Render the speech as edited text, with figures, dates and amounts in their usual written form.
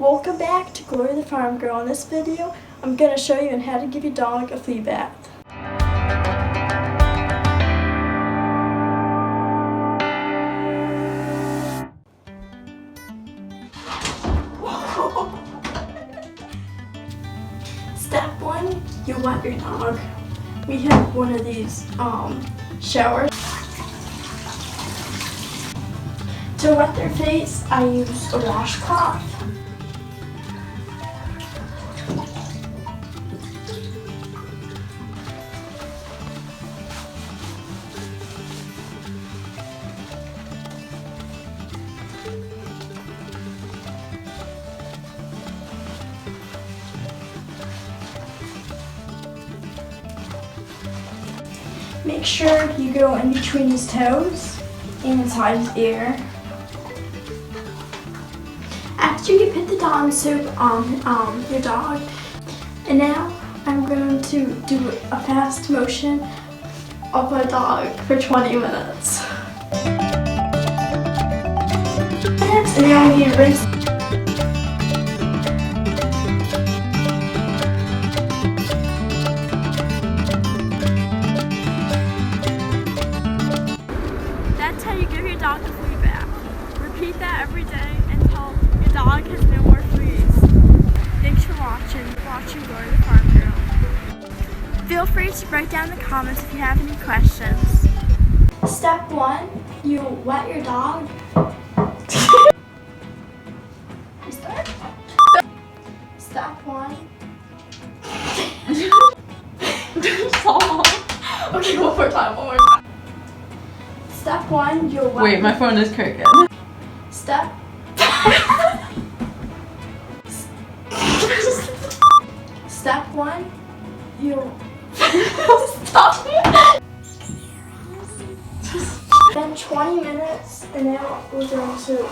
Welcome back to Gloria the Farm Girl. In this video, I'm going to show you on how to give your dog a flea bath. Step 1, you wet your dog. We have one of these showers. To wet their face, I use a washcloth. Make sure you go in between his toes and inside his ear. After you put the dog soap on your dog, and now I'm going to do a fast motion of my dog for 20 minutes. And now you rinse. That's how you give your dog a flea bath. Repeat that every day until your dog has no more fleas. Thanks for watching Gloria the Farm Girl. Feel free to write down in the comments if you have any questions. Step 1, you wet your dog. Step 1. Okay, one more time. Step 1, you'll wet. Wait, my phone is crooked. Step. Step 1, you. Stop it. Then 20 minutes, and now we're going to